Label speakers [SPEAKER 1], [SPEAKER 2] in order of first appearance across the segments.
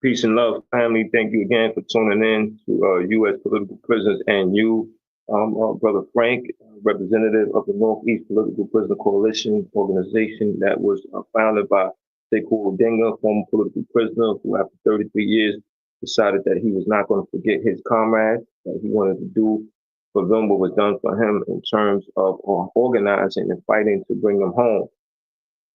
[SPEAKER 1] Peace and love, family. Thank you again for tuning in to U.S. Political Prisoners and you, Brother Frank, representative of the Northeast Political Prisoner Coalition organization that was founded by Sekou Denga, former political prisoner who, after 33 years, decided that he was not going to forget his comrades, that he wanted to do for them what was done for him in terms of organizing and fighting to bring them home.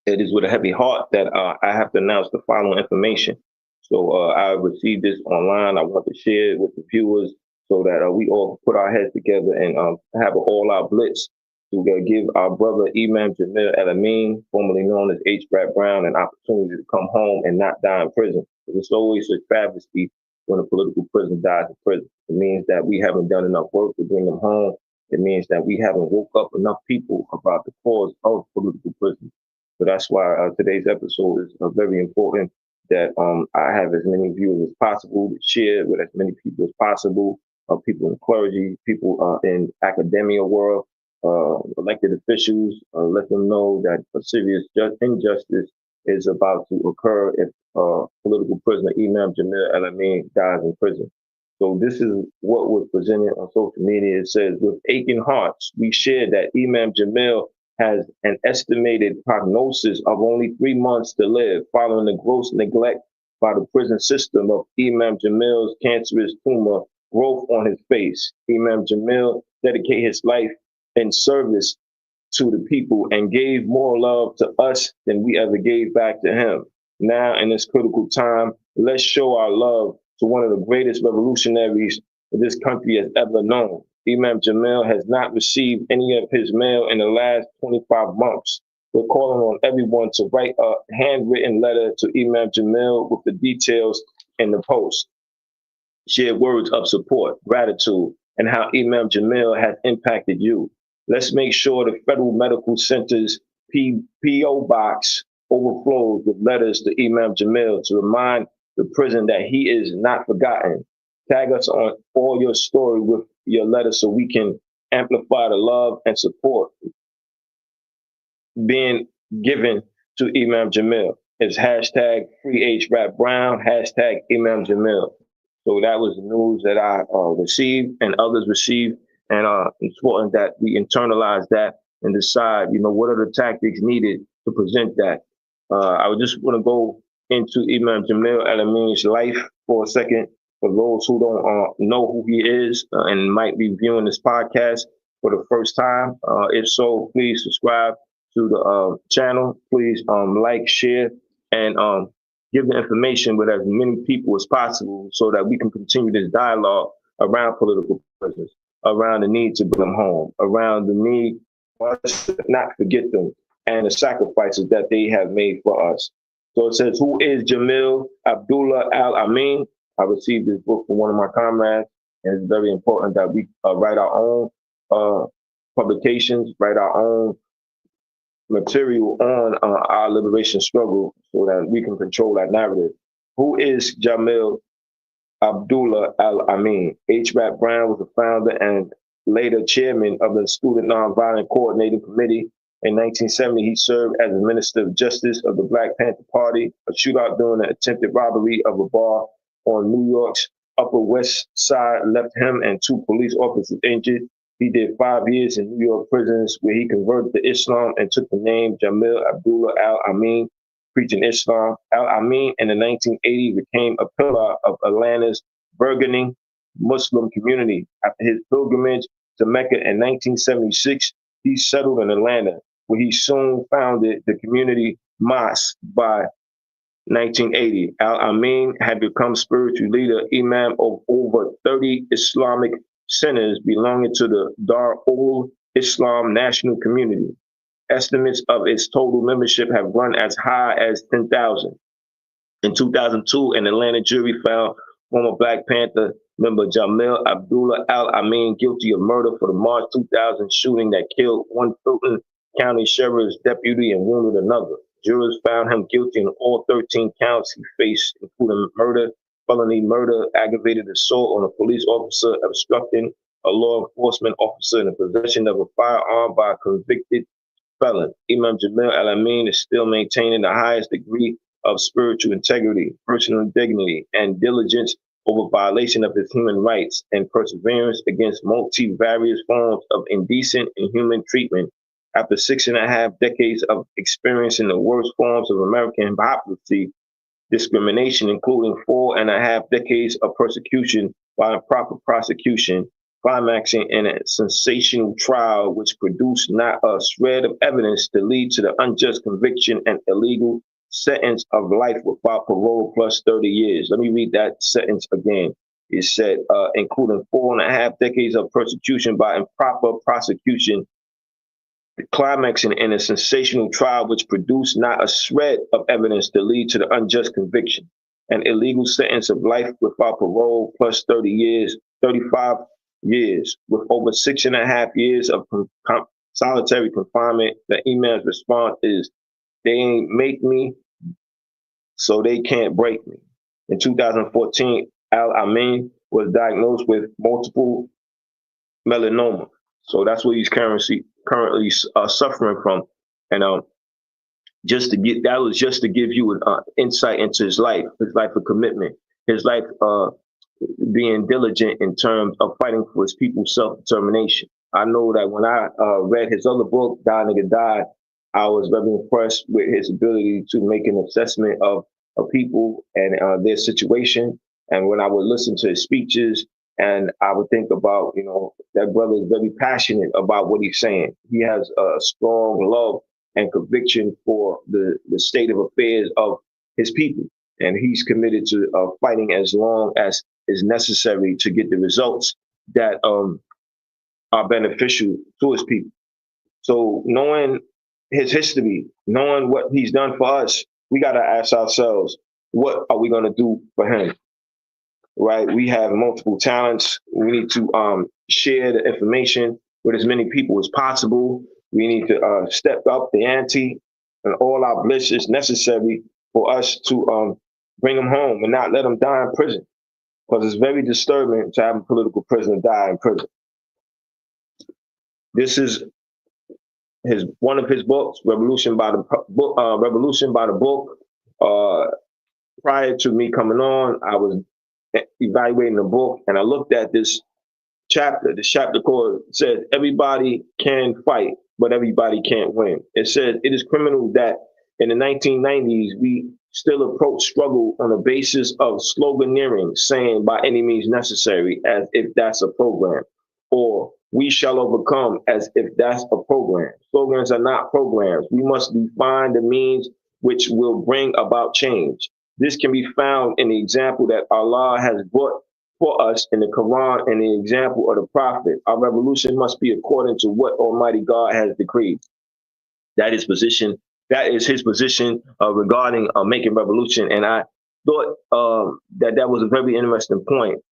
[SPEAKER 1] It is with a heavy heart that I have to announce the following information. So I received this online. I want to share it with the viewers so that we all put our heads together and have an all-out blitz to give our brother Imam Jamil El-Amin, formerly known as H. Brad Brown, an opportunity to come home and not die in prison. It's always a travesty when a political prisoner dies in prison. It means that we haven't done enough work to bring them home. It means that we haven't woke up enough people about the cause of political prisoners. So that's why today's episode is very important, that I have as many viewers as possible to share with as many people as possible, people in clergy, people in academia world, elected officials, let them know that a serious injustice is about to occur if political prisoner Imam Jamil El-Amin dies in prison. So this is what was presented on social media. It says, with aching hearts, we share that Imam Jamil has an estimated prognosis of only 3 months to live following the gross neglect by the prison system of Imam Jamil's cancerous tumor growth on his face. Imam Jamil dedicated his life in service to the people and gave more love to us than we ever gave back to him. Now, in this critical time, let's show our love to one of the greatest revolutionaries this country has ever known. Imam Jamil has not received any of his mail in the last 25 months. We're calling on everyone to write a handwritten letter to Imam Jamil with the details in the post. Share words of support, gratitude, and how Imam Jamil has impacted you. Let's make sure the Federal Medical Center's P.O. box overflows with letters to Imam Jamil to remind the prison that he is not forgotten. Tag us on all your story with your letter so we can amplify the love and support being given to Imam Jamil. It's hashtag free H. Rap Brown, hashtag Imam Jamil. So that was the news that I received and others received. And it's important that we internalize that and decide, what are the tactics needed to present that. I would just want to go into Imam Jamil El-Amin's life for a second. For those who don't know who he is and might be viewing this podcast for the first time, if so, please subscribe to the channel. Please like, share, and give the information with as many people as possible so that we can continue this dialogue around political prisoners, around the need to bring them home, around the need for us to not forget them and the sacrifices that they have made for us. So it says, who is Jamil Abdullah Al-Amin? I received this book from one of my comrades, and it's very important that we write our own publications, write our own material on our liberation struggle so that we can control that narrative. Who is Jamil Abdullah Al-Amin? H. Rap Brown was the founder and later chairman of the Student Nonviolent Coordinating Committee. In 1970, he served as the Minister of Justice of the Black Panther Party. A shootout during an attempted robbery of a bar on New York's Upper West Side left him and 2 police officers injured. He did 5 years in New York prisons where he converted to Islam and took the name Jamil Abdullah Al-Amin, preaching Islam. Al-Amin in the 1980s became a pillar of Atlanta's burgeoning Muslim community. After his pilgrimage to Mecca in 1976, he settled in Atlanta, where he soon founded the community mosque. By 1980, Al-Amin had become spiritual leader, imam of over 30 Islamic centers belonging to the Dar-ul Islam National Community. Estimates of its total membership have run as high as 10,000. In 2002, an Atlanta jury found former Black Panther member Jamil Abdullah Al-Amin guilty of murder for the March 2000 shooting that killed one Fulton County Sheriff's deputy and wounded another. Jurors found him guilty on all 13 counts he faced, including murder, felony murder, aggravated assault on a police officer, obstructing a law enforcement officer, and the possession of a firearm by a convicted felon. Imam Jamil El-Amin is still maintaining the highest degree of spiritual integrity, personal dignity, and diligence over violation of his human rights and perseverance against multivarious forms of indecent and inhuman treatment. After 6.5 decades of experiencing the worst forms of American hypocrisy, discrimination, including 4.5 decades of persecution by improper prosecution, climaxing in a sensational trial which produced not a shred of evidence to lead to the unjust conviction and illegal sentence of life without parole plus 30 years. Let me read that sentence again. It said, including 4.5 decades of persecution by improper prosecution, climaxing in a sensational trial which produced not a shred of evidence to lead to the unjust conviction, an illegal sentence of life without parole plus 30 years, 35 years, with over 6.5 years of solitary confinement. The Imam's response is, they ain't make me, so they can't break me. In 2014, Al-Amin was diagnosed with multiple melanoma. So that's what he's currently suffering from. And just to get that was just to give you an insight into his life of commitment, his life being diligent in terms of fighting for his people's self-determination. I know that when I read his other book, Die Nigga Die, I was very impressed with his ability to make an assessment of people and their situation. And when I would listen to his speeches, and I would think about, that brother is very passionate about what he's saying. He has a strong love and conviction for the state of affairs of his people. And he's committed to fighting as long as is necessary to get the results that are beneficial to his people. So knowing his history, knowing what he's done for us, we got to ask ourselves, what are we going to do for him? Right? We have multiple talents. We need to share the information with as many people as possible. We need to step up the ante and all our bliss is necessary for us to bring them home and not let them die in prison. Because it's very disturbing to have a political prisoner die in prison. This is one of his books, Revolution by the Book. Prior to me coming on, I was evaluating the book, and I looked at this chapter. The chapter called says, "Everybody can fight, but everybody can't win." It says it is criminal that in the 1990s we still approach struggle on the basis of sloganeering, saying "by any means necessary" as if that's a program, or "we shall overcome" as if that's a program. Slogans are not programs. We must define the means which will bring about change. This can be found in the example that Allah has brought for us in the Quran and the example of the Prophet. Our revolution must be according to what Almighty God has decreed. That is his position regarding making revolution. And I thought that was a very interesting point,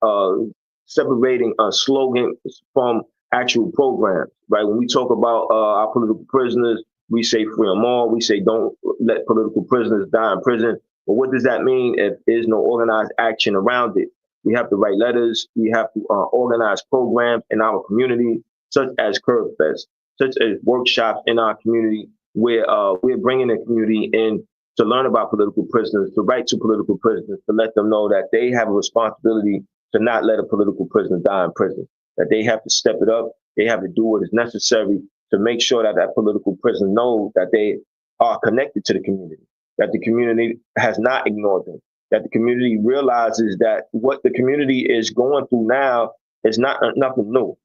[SPEAKER 1] separating slogans from actual programs, right? When we talk about our political prisoners, we say free them all. We say don't let political prisoners die in prison. But what does that mean if there's no organized action around it? We have to write letters. We have to organize programs in our community, such as Curb Fest, such as workshops in our community, where we're bringing the community in to learn about political prisoners, to write to political prisoners, to let them know that they have a responsibility to not let a political prisoner die in prison, that they have to step it up. They have to do what is necessary to make sure that that political prisoner knows that they are connected to the community, that the community has not ignored them, that the community realizes that what the community is going through now is not nothing new.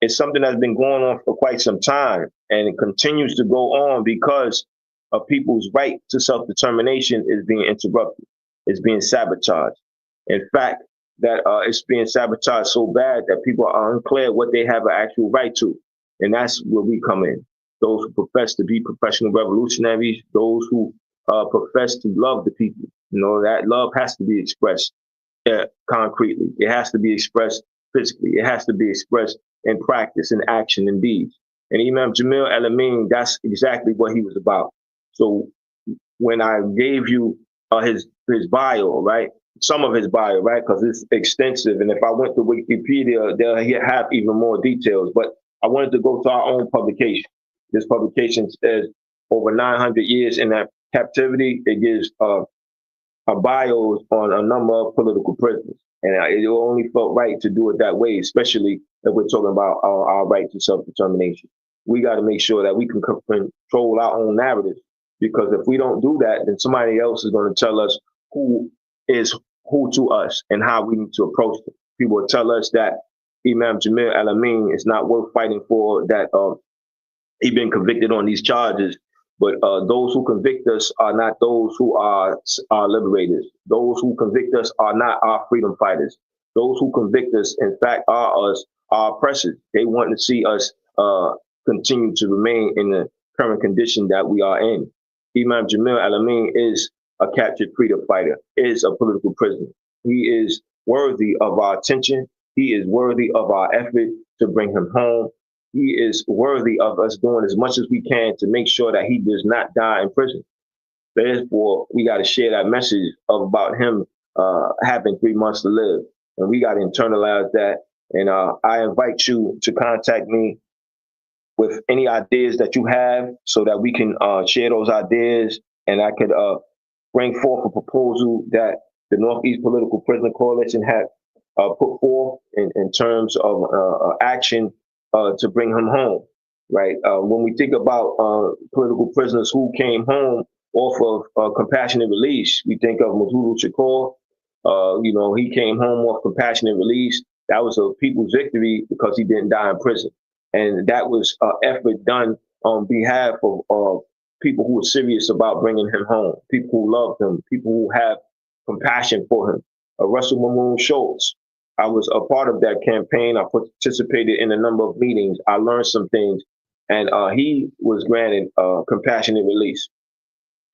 [SPEAKER 1] It's something that's been going on for quite some time, and it continues to go on because of people's right to self-determination is being interrupted. It's being sabotaged. In fact, that it's being sabotaged so bad that people are unclear what they have an actual right to. And that's where we come in. Those who profess to be professional revolutionaries, those who profess to love the people. That love has to be expressed concretely. It has to be expressed physically. It has to be expressed in practice, in action, in deeds. And Imam Jamil El-Amin, that's exactly what he was about. So when I gave you his bio, right? Some of his bio, right? Because it's extensive. And if I went to Wikipedia, they'll have even more details. But I wanted to go to our own publication. This publication says over 900 years in that captivity. It gives bios on a number of political prisoners. And it only felt right to do it that way, especially if we're talking about our right to self-determination. We got to make sure that we can control our own narrative, because if we don't do that, then somebody else is going to tell us who is who to us and how we need to approach them. People will tell us that Imam Jamil Al-Amin is not worth fighting for, that he's been convicted on these charges. But those who convict us are not those who are our liberators. Those who convict us are not our freedom fighters. Those who convict us, in fact, are us, our oppressors. They want to see us continue to remain in the current condition that we are in. Imam Jamil Al-Amin is a captured freedom fighter, is a political prisoner. He is worthy of our attention. He is worthy of our effort to bring him home. He is worthy of us doing as much as we can to make sure that he does not die in prison. Therefore, we got to share that message about him having 3 months to live. And we got to internalize that. And I invite you to contact me with any ideas that you have so that we can share those ideas, and I could bring forth a proposal that the Northeast Political Prisoner Coalition had put forth in terms of action to bring him home, right? When we think about political prisoners who came home off of compassionate release, we think of Mazulu Shakur. He came home off compassionate release. That was a people's victory because he didn't die in prison. And that was an effort done on behalf of people who were serious about bringing him home, people who loved him, people who have compassion for him. Russell Mamoon Schultz, I was a part of that campaign. I participated in a number of meetings. I learned some things, and he was granted compassionate release.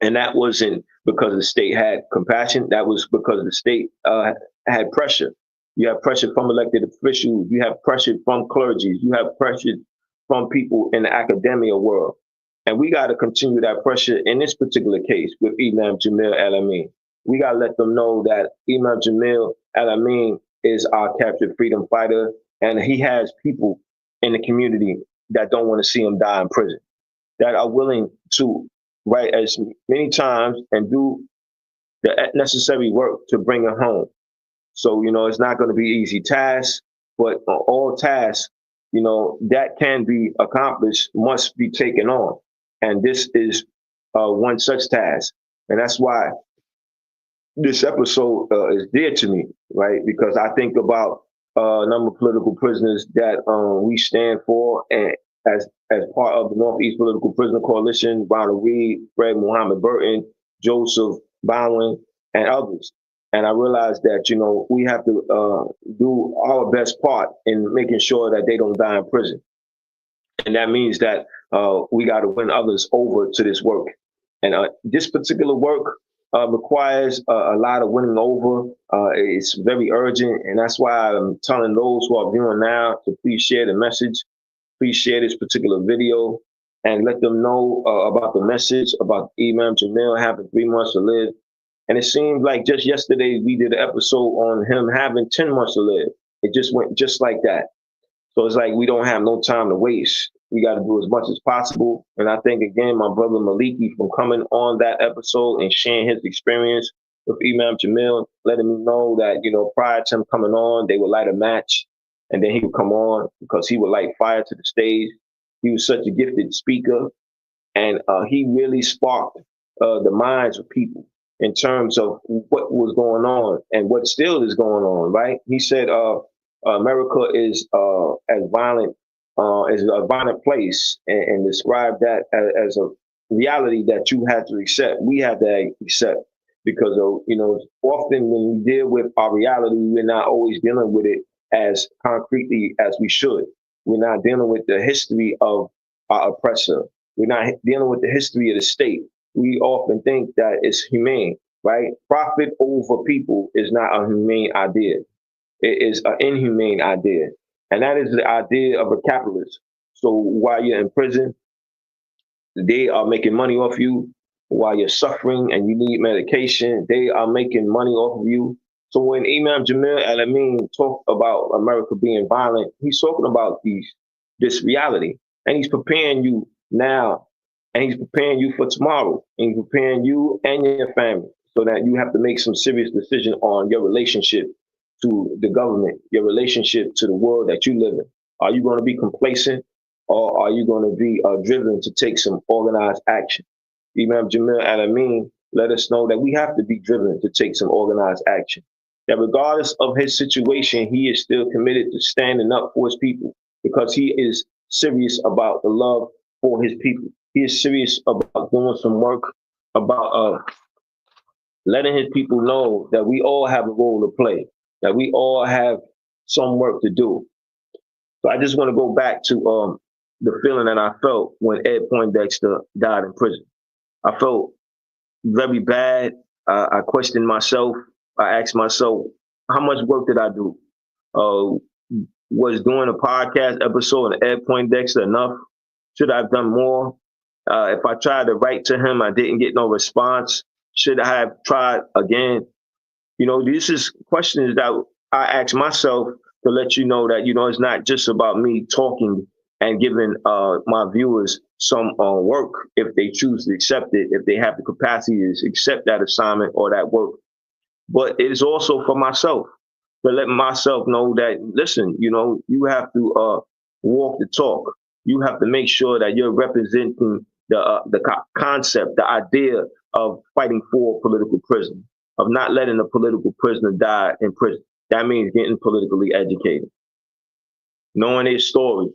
[SPEAKER 1] And that wasn't because the state had compassion. That was because the state had pressure. You have pressure from elected officials. You have pressure from clergy. You have pressure from people in the academia world. And we got to continue that pressure in this particular case with Imam Jamil Al-Amin. We got to let them know that Imam Jamil Al-Amin is our captured freedom fighter, and he has people in the community that don't want to see him die in prison, that are willing to write as many times and do the necessary work to bring him home. So, it's not going to be easy tasks, but all tasks, that can be accomplished must be taken on. And this is one such task. And that's why this episode is dear to me, right? Because I think about a number of political prisoners that we stand for, and as part of the Northeast Political Prisoner Coalition, Ronald Reed, Fred Muhammad Burton, Joseph Bowen, and others. And I realized that, we have to do our best part in making sure that they don't die in prison. And that means that we got to win others over to this work. And this particular work requires a lot of winning over. It's very urgent. And that's why I'm telling those who are viewing now to please share the message. Please share this particular video and let them know about the message about Imam Jamil having 3 months to live. And it seems like just yesterday we did an episode on him having 10 months to live. It just went just like that. So it's like we don't have no time to waste. We got to do as much as possible. And I think, again, my brother Maliki from coming on that episode and sharing his experience with Imam Jamil, letting me know that, prior to him coming on, they would light a match and then he would come on because he would light fire to the stage. He was such a gifted speaker, and he really sparked the minds of people in terms of what was going on and what still is going on, right? He said America is as violent as a violent place, and described that as a reality that you have to accept. We have to accept because often when we deal with our reality, we're not always dealing with it as concretely as we should. We're not dealing with the history of our oppressor. We're not dealing with the history of the state. We often think that it's humane, right? Profit over people is not a humane idea. It is an inhumane idea. And that is the idea of a capitalist. So while you're in prison, they are making money off you. While you're suffering and you need medication, they are making money off of you. So when Imam Jamil Al-Amin talked about America being violent, he's talking about this reality. And he's preparing you now. And he's preparing you for tomorrow. And he's preparing you and your family so that you have to make some serious decision on your relationship to the government, your relationship to the world that you live in. Are you going to be complacent, or are you going to be driven to take some organized action? Imam Jamil Alameen let us know that we have to be driven to take some organized action. That regardless of his situation, he is still committed to standing up for his people because he is serious about the love for his people. He is serious about doing some work, about letting his people know that we all have a role to play, that we all have some work to do. So I just want to go back to the feeling that I felt when Ed Poindexter died in prison. I felt very bad. I questioned myself. I asked myself, how much work did I do? Uh, was doing a podcast episode of Ed Poindexter enough? Should I have done more? If I tried to write to him, I didn't get no response. Should I have tried again? You know, this is questions that I ask myself to let you know that, you know, it's not just about me talking and giving my viewers some work if they choose to accept it, if they have the capacity to accept that assignment or that work. But it is also for myself to let myself know that, listen, you know, you have to walk the talk. You have to make sure that you're representing the concept, the idea of fighting for political prisoner, of not letting a political prisoner die in prison. That means getting politically educated, knowing their story,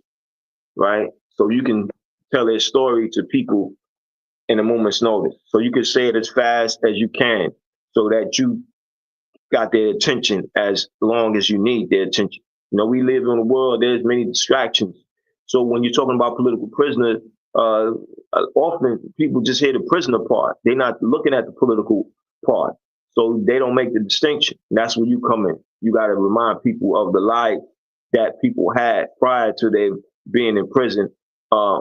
[SPEAKER 1] right? So you can tell their story to people in a moment's notice. So you can say it as fast as you can so that you got their attention as long as you need their attention. You know, we live in a world, there's many distractions. So when you're talking about political prisoners, often people just hear the prisoner part. They're not looking at the political part. So they don't make the distinction. And that's where you come in. You got to remind people of the life that people had prior to their being in prison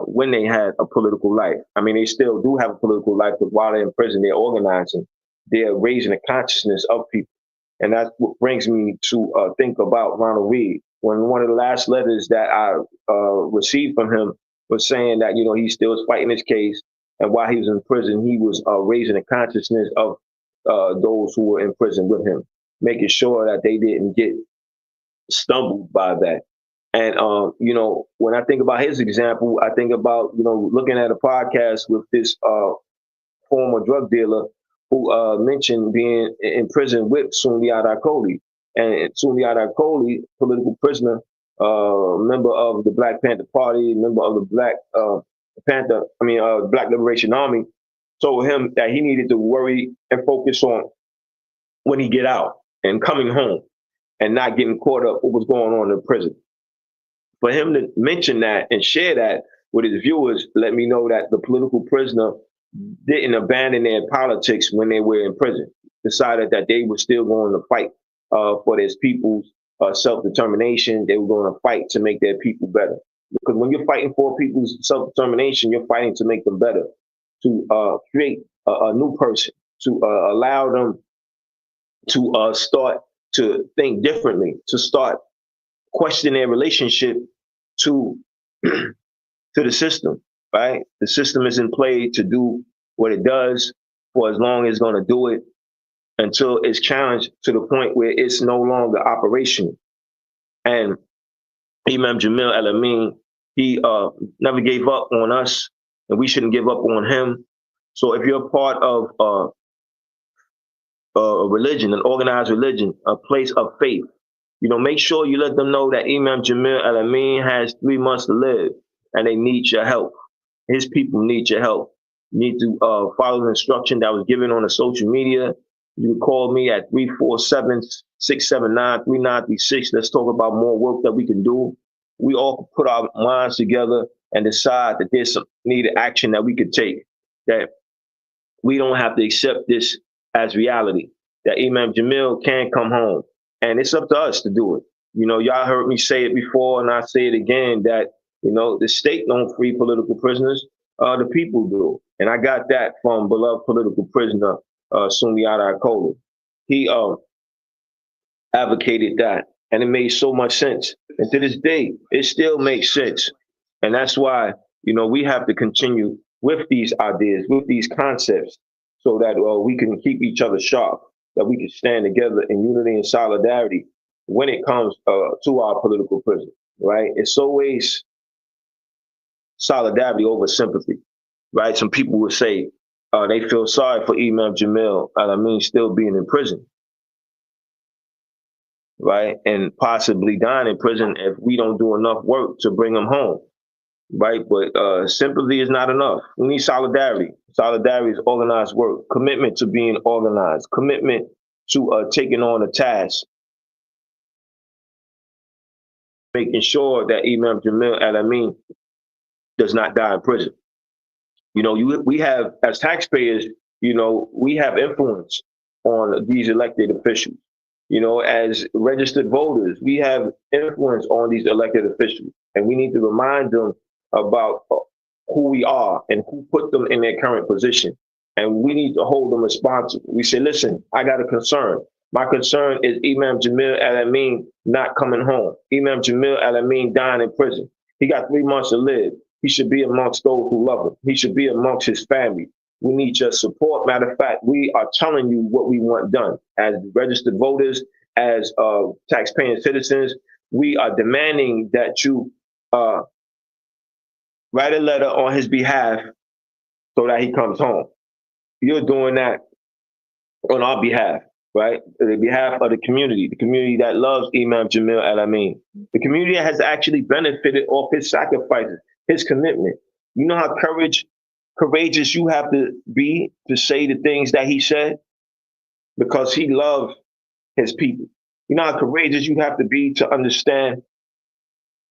[SPEAKER 1] when they had a political life. I mean, they still do have a political life, but while they're in prison, they're organizing. They're raising the consciousness of people. And that's what brings me to think about Ronald Reed. When one of the last letters that I received from him was saying that, you know, he still was fighting his case. And while he was in prison, he was raising the consciousness of those who were in prison with him, making sure that they didn't get stumbled by that. And, you know, when I think about his example, I think about, you know, looking at a podcast with this former drug dealer who mentioned being in prison with Sundiata Acoli. And Sundiata Acoli, political prisoner, member of the Black Panther Party, member of the Black Liberation Army, told him that he needed to worry and focus on when he get out and coming home and not getting caught up with what's going on in prison. For him to mention that and share that with his viewers, let me know that the political prisoner didn't abandon their politics when they were in prison, decided that they were still going to fight for their people's self-determination. They were going to fight to make their people better. Because when you're fighting for people's self-determination, you're fighting to make them better, to create a new person, to allow them to start to think differently, to start questioning their relationship to to the system, right? The system is in play to do what it does for as long as it's going to do it until it's challenged to the point where it's no longer operational. And Imam Jamil Alameen, he never gave up on us, and we shouldn't give up on him. So if you're a part of a religion, an organized religion, a place of faith, you know, make sure you let them know that Imam Jamil Alameen has 3 months to live, and they need your help. His people need your help. You need to follow the instruction that was given on the social media. You can call me at 347-679-3936. Let's talk about more work that we can do. We all can put our minds together and decide that there's some needed action that we could take, that we don't have to accept this as reality, that Imam Jamil can come home. And it's up to us to do it. You know, y'all heard me say it before, and I say it again, that, you know, the state don't free political prisoners, the people do. And I got that from beloved political prisoner, Sundiata Acoli. He advocated that, and it made so much sense. And to this day, it still makes sense. And that's why, you know, we have to continue with these ideas, with these concepts, so that we can keep each other sharp, that we can stand together in unity and solidarity when it comes to our political prisoners, right? It's always solidarity over sympathy, right? Some people would say they feel sorry for Imam Jamil, and I mean still being in prison, right? And possibly dying in prison if we don't do enough work to bring him home, right? But sympathy is not enough. We need solidarity. Solidarity is organized work, commitment to being organized, commitment to taking on a task, making sure that Imam Jamil Al-Amin does not die in prison. You know, we have, as taxpayers, you know, we have influence on these elected officials. You know, as registered voters, we have influence on these elected officials, and we need to remind them about who we are and who put them in their current position. And we need to hold them responsible. We say, listen, I got a concern. My concern is Imam Jamil Al-Amin not coming home. Imam Jamil Al-Amin dying in prison. He got 3 months to live. He should be amongst those who love him. He should be amongst his family. We need your support. Matter of fact, we are telling you what we want done. As registered voters, as taxpaying citizens, we are demanding that you write a letter on his behalf so that he comes home. You're doing that on our behalf, right? On the behalf of the community that loves Imam Jamil Al-Amin. The community has actually benefited off his sacrifices, his commitment. You know how courageous you have to be to say the things that he said? Because he loved his people. You know how courageous you have to be to understand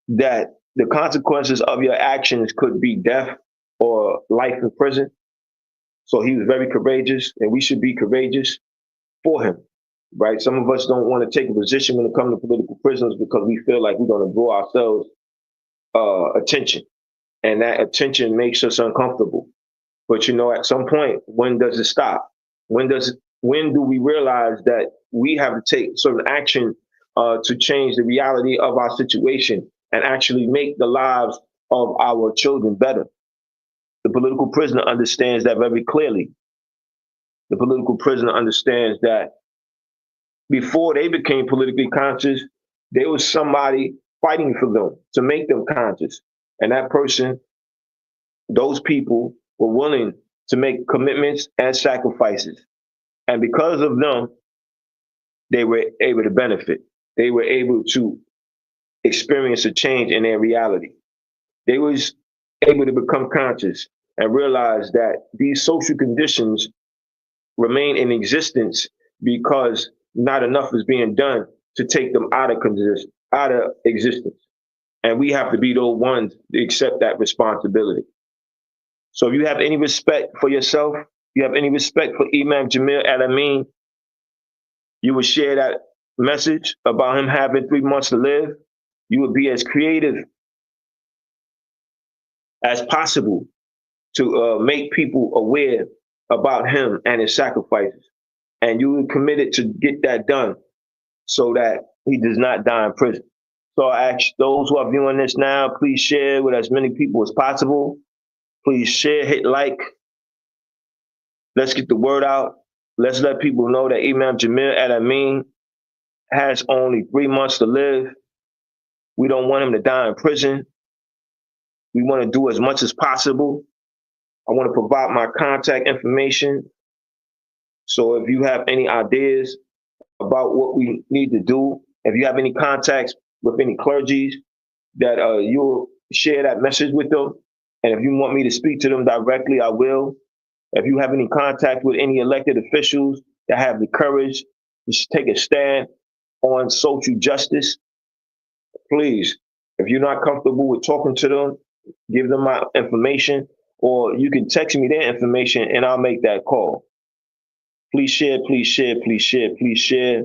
[SPEAKER 1] that the consequences of your actions could be death or life in prison? So he was very courageous, and we should be courageous for him, right? Some of us don't want to take a position when it comes to political prisoners because we feel like we're going to draw ourselves attention, and that attention makes us uncomfortable. But you know, at some point, when does it stop? When do we realize that we have to take certain action to change the reality of our situation and actually make the lives of our children better? The political prisoner understands that very clearly. The political prisoner understands that before they became politically conscious, there was somebody fighting for them to make them conscious. And that person, those people were willing to make commitments and sacrifices. And because of them, they were able to benefit. They were able to experience a change in their reality. They was able to become conscious and realize that these social conditions remain in existence because not enough is being done to take them out of existence. And we have to be those ones to accept that responsibility. So if you have any respect for yourself, you have any respect for Imam Jamil Al-Amin, you would share that message about him having 3 months to live. You would be as creative as possible to make people aware about him and his sacrifices. And you were committed to get that done so that he does not die in prison. So I ask those who are viewing this now, please share with as many people as possible. Please share, hit like. Let's get the word out. Let's let people know that Imam Jamil Al-Amin has only 3 months to live. We don't want him to die in prison. We want to do as much as possible. I want to provide my contact information. So if you have any ideas about what we need to do, if you have any contacts with any clergies, that you'll share that message with them. And if you want me to speak to them directly, I will. If you have any contact with any elected officials that have the courage to take a stand on social justice, please, if you're not comfortable with talking to them, give them my information, or you can text me their information and I'll make that call. Please share, please share, please share, please share.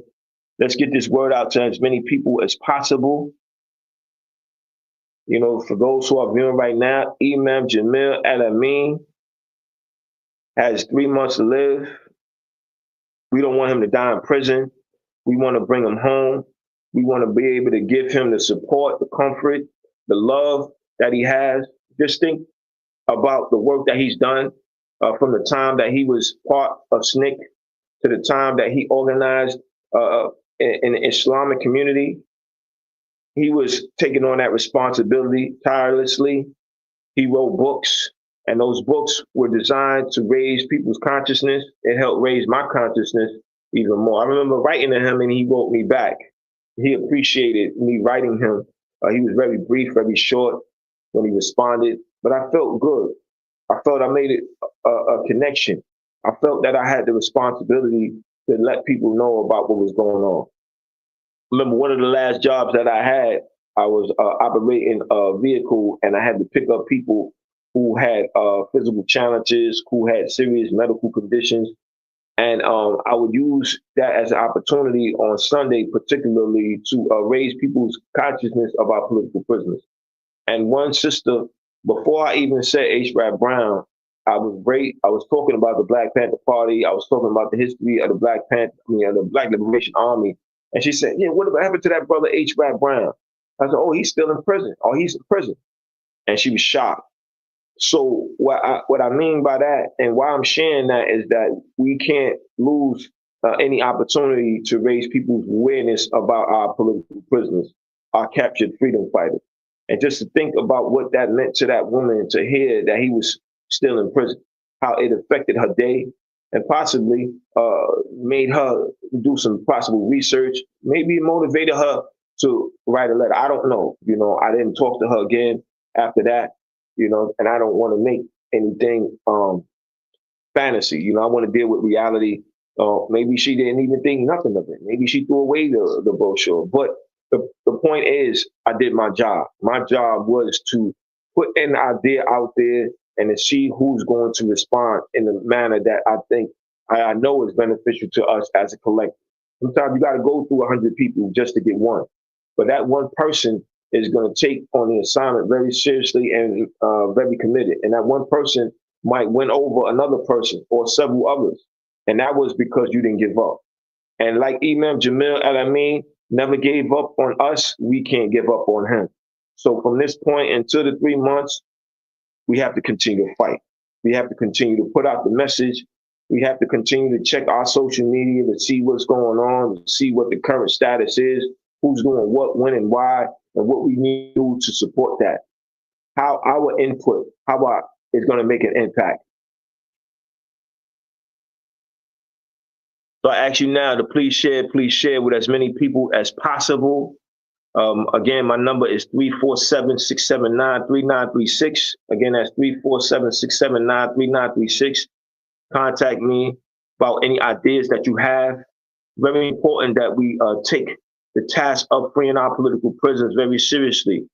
[SPEAKER 1] Let's get this word out to as many people as possible. You know, for those who are viewing right now, Imam Jamil Al-Amin has 3 months to live. We don't want him to die in prison. We want to bring him home. We want to be able to give him the support, the comfort, the love that he has. Just think about the work that he's done from the time that he was part of SNCC to the time that he organized in the Islamic community. He was taking on that responsibility tirelessly. He wrote books, and those books were designed to raise people's consciousness. It helped raise my consciousness even more. I remember writing to him, and he wrote me back. He appreciated me writing him. He was very brief, very short when he responded, but I felt good. I felt I made it a connection. I felt that I had the responsibility to let people know about what was going on. Remember, one of the last jobs that I had, I was operating a vehicle, and I had to pick up people who had physical challenges, who had serious medical conditions. And I would use that as an opportunity on Sunday, particularly to raise people's consciousness about political prisoners. And one sister, before I even said H. Rap Brown, I was great. I was talking about the Black Panther Party. I was talking about the history of the Black Panther, the Black Liberation Army. And she said, "Yeah, what happened to that brother H. Rap Brown?" I said, "Oh, he's still in prison. Oh, he's in prison." And she was shocked. So what I mean by that, and why I'm sharing that, is that we can't lose any opportunity to raise people's awareness about our political prisoners, our captured freedom fighters. And just to think about what that meant to that woman, to hear that he was still in prison, how it affected her day, and possibly made her do some possible research, maybe motivated her to write a letter. I don't know. I didn't talk to her again after that, and I don't want to make anything fantasy. I want to deal with reality. Maybe she didn't even think nothing of it. Maybe she threw away the brochure. But the point is, I did my job. My job was to put an idea out there and to see who's going to respond in the manner that I know is beneficial to us as a collective. Sometimes you got to go through 100 people just to get one. But that one person is going to take on the assignment very seriously and very committed. And that one person might win over another person or several others. And that was because you didn't give up. And like Imam Jamil Al-Amin never gave up on us, we can't give up on him. So from this point until the 3 months, we have to continue to fight. We have to continue to put out the message. We have to continue to check our social media to see what's going on, to see what the current status is, who's doing what, when, and why, and what we need to do to support that. How our input, is going to make an impact. So I ask you now to please share with as many people as possible. Again, my number is 347-679-3936. Again, that's 347-679-3936. Contact me about any ideas that you have. Very important that we take the task of freeing our political prisoners very seriously,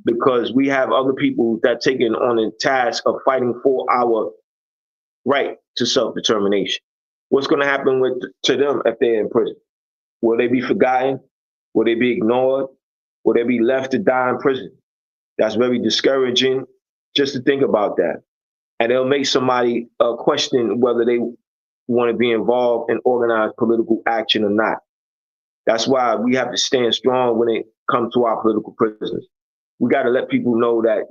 [SPEAKER 1] because we have other people that taking on the task of fighting for our right to self-determination. What's going to happen to them if they're in prison? Will they be forgotten? Will they be ignored? Will they be left to die in prison? That's very discouraging just to think about that. And it'll make somebody question whether they want to be involved in organized political action or not. That's why we have to stand strong when it comes to our political prisoners. We got to let people know that,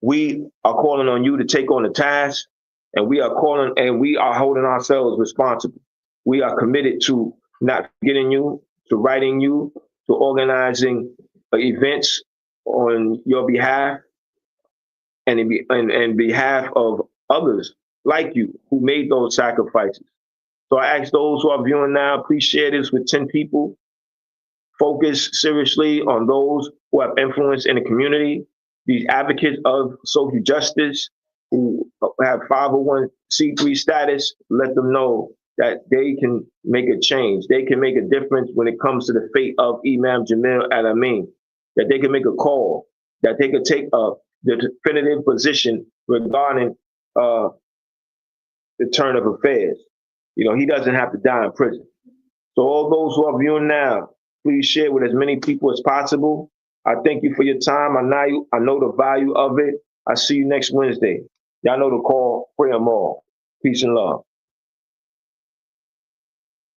[SPEAKER 1] we are calling on you to take on the task, and we are holding ourselves responsible. We are committed to not forgetting you, to writing you, to organizing events on your behalf and in behalf of others like you who made those sacrifices. So I ask those who are viewing now, please share this with 10 people. Focus seriously on those who have influence in the community, these advocates of social justice who have 501c3 status. Let them know that they can make a change. They can make a difference when it comes to the fate of Imam Jamil Al-Amin, that they can make a call, that they can take the definitive position regarding the turn of affairs. He doesn't have to die in prison. So all those who are viewing now, please share with as many people as possible. I thank you for your time. I know the value of it. I see you next Wednesday. Y'all know the call. Pray them all. Peace and love.